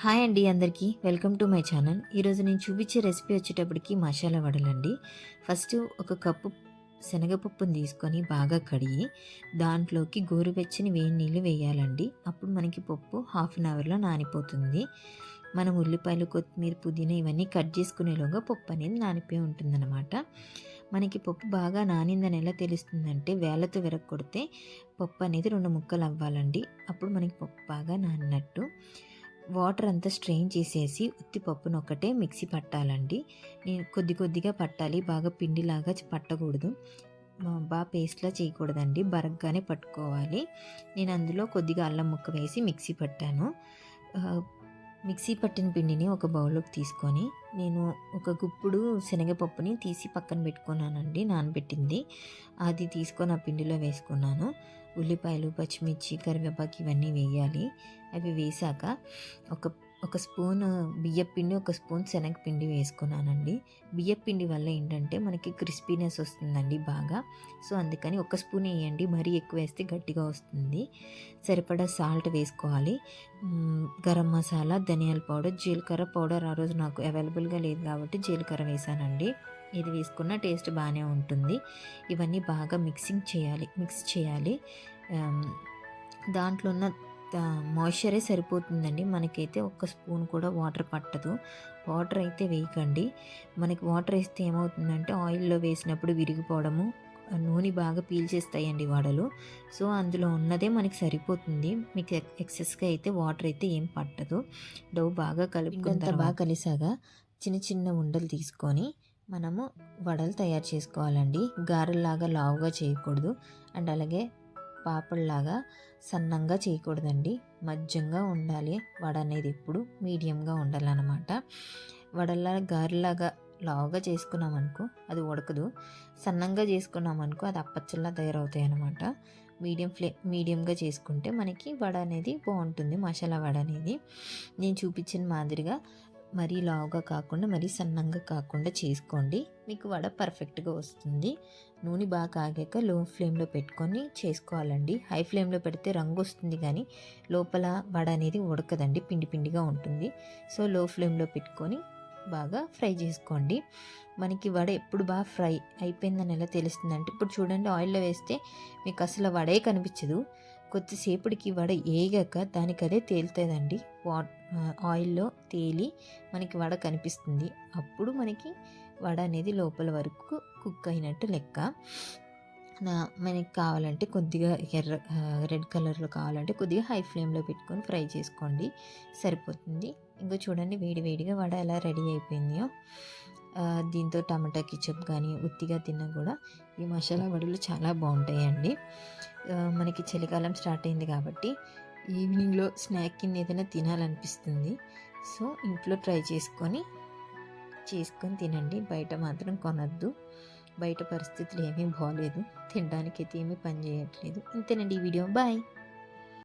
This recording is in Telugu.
హాయ్ అండి అందరికీ వెల్కమ్ టు మై ఛానల్. ఈరోజు నేను చూపించే రెసిపీ వచ్చేటప్పటికి మసాలా వడలండి. ఫస్ట్ ఒక కప్పు శనగపప్పుని తీసుకొని బాగా కడిగి దాంట్లోకి గోరువెచ్చని వేడి నీళ్ళు వేయాలండి. అప్పుడు మనకి పప్పు హాఫ్ అన్ అవర్లో నానిపోతుంది. మనం ఉల్లిపాయలు, కొత్తిమీర, పుదీనా ఇవన్నీ కట్ చేసుకునేలోగా పప్పు అనేది నానిపోయి ఉంటుందన్నమాట. మనకి పప్పు బాగా నానిందని ఎలా తెలుస్తుందంటే వేళ్ళతో విరగొడితే పప్పు అనేది 2 ముక్కలు అవ్వాలండి. అప్పుడు మనకి పప్పు బాగా నానినట్టు. వాటర్ అంతా స్ట్రెయిన్ చేసేసి ఉత్తి పప్పును ఒకటే మిక్సీ పట్టాలండి. నేను కొద్ది కొద్దిగా పట్టాలి, బాగా పిండిలాగా పట్టకూడదు, బాగా పేస్ట్లా చేయకూడదండి, బరగ్గానే పట్టుకోవాలి. నేను అందులో కొద్దిగా అల్లం ముక్క వేసి మిక్సీ పట్టాను. మిక్సీ పట్టిన పిండిని ఒక బౌల్లోకి తీసుకొని నేను ఒక గుప్పుడు శనగపప్పుని తీసి పక్కన పెట్టుకున్నానండి, నానబెట్టింది. అది తీసుకొని ఆ పిండిలో వేసుకున్నాను. ఉల్లిపాయలు, పచ్చిమిర్చి, కరివేపాకు ఇవన్నీ వేయాలి. అవి వేసాక ఒక ఒక స్పూన్ బియ్యపిండి, ఒక స్పూన్ శనగపిండి వేసుకున్నానండి. బియ్యపిండి వల్ల ఏంటంటే మనకి క్రిస్పీనెస్ వస్తుందండి బాగా. సో అందుకని ఒక స్పూన్ వేయండి, మరీ ఎక్కువ వేస్తే గట్టిగా వస్తుంది. సరిపడా సాల్ట్ వేసుకోవాలి. గరం మసాలా, ధనియాల పౌడర్, జీలకర్ర పౌడర్ ఆ రోజు నాకు అవైలబుల్గా లేదు కాబట్టి జీలకర్ర వేసానండి. ఇది వేసుకున్న టేస్ట్ బాగానే ఉంటుంది. ఇవన్నీ బాగా మిక్స్ చేయాలి. దాంట్లో ఉన్న మాయిశ్చరే సరిపోతుందండి. మనకైతే ఒక్క స్పూన్ కూడా వాటర్ పట్టదు. వాటర్ అయితే వేయకండి. మనకి వాటర్ వేస్తే ఏమవుతుందంటే ఆయిల్లో వేసినప్పుడు విరిగిపోవడము, నూనె బాగా పీల్చేస్తాయండి వడలు. సో అందులో ఉన్నదే మనకి సరిపోతుంది. మీకు ఎక్సెస్గా అయితే వాటర్ అయితే ఏం పట్టదు. డౌ బాగా కలుపుకుంతా బాగా కలిసాక చిన్న చిన్న ఉండలు తీసుకొని మనము వడలు తయారు చేసుకోవాలండి. గారెల్లాగా లావుగా చేయకూడదు, అండ్ అలాగే పాపడ్లాగా సన్నంగా చేయకూడదండి. మధ్యంగా ఉండాలి వడ అనేది, ఎప్పుడు మీడియంగా ఉండాలన్నమాట. వడల్లాగా గారెలాగా లావుగా చేసుకున్నామనుకో అది ఉడకదు, సన్నంగా చేసుకున్నామనుకో అది అప్పచ్చల్లా తయారవుతాయి అన్నమాట. మీడియంగా చేసుకుంటే మనకి వడ అనేది బాగుంటుంది, మసాలా వడ అనేది. నేను చూపించిన మాదిరిగా మరీ లావుగా కాకుండా మరీ సన్నంగా కాకుండా చేసుకోండి, మీకు వడ పర్ఫెక్ట్గా వస్తుంది. నూనె బాగా కాగాక లో ఫ్లేమ్లో పెట్టుకొని చేసుకోవాలండి. హై ఫ్లేమ్లో పెడితే రంగు వస్తుంది కానీ లోపల వడ అనేది ఉడకదండి, పిండి పిండిగా ఉంటుంది. సో లో ఫ్లేమ్లో పెట్టుకొని బాగా ఫ్రై చేసుకోండి. మనకి వడ ఎప్పుడు బాగా ఫ్రై అయిపోయిందని ఎలా తెలుస్తుందంటే, ఇప్పుడు చూడండి ఆయిల్లో వేస్తే మీకు అసలు వడే కనిపించదు. కొద్దిసేపటికి వడ ఏగాక దానికి అదే తేలుతుందండి, ఆయిల్లో తేలి మనకి వడ కనిపిస్తుంది. అప్పుడు మనకి వడ అనేది లోపల వరకు కుక్ అయినట్టు లెక్క. మనకి కావాలంటే కొద్దిగా రెడ్ కలర్లో కావాలంటే కొద్దిగా హై ఫ్లేమ్లో పెట్టుకొని ఫ్రై చేసుకోండి, సరిపోతుంది. ఇంకా చూడండి వేడి వేడిగా వడ ఎలా రెడీ అయిపోయిందో. దీంతో టమాటా కెచప్ కానీ ఉత్తిగా తిన్నా కూడా ఈ మసాలా వడలు చాలా బాగుంటాయండి. మనకి చలికాలం స్టార్ట్ అయింది కాబట్టి ఈవినింగ్లో స్నాక్ కింద ఏదైనా తినాలనిపిస్తుంది. సో ఇంట్లో ట్రై చేసుకొని తినండి, బయట మాత్రం కొనద్దు. బయట పరిస్థితులు ఏమీ బాగోలేదు, తినడానికైతే ఏమీ పని చేయట్లేదు. ఇంతేనండి ఈ వీడియో. బాయ్.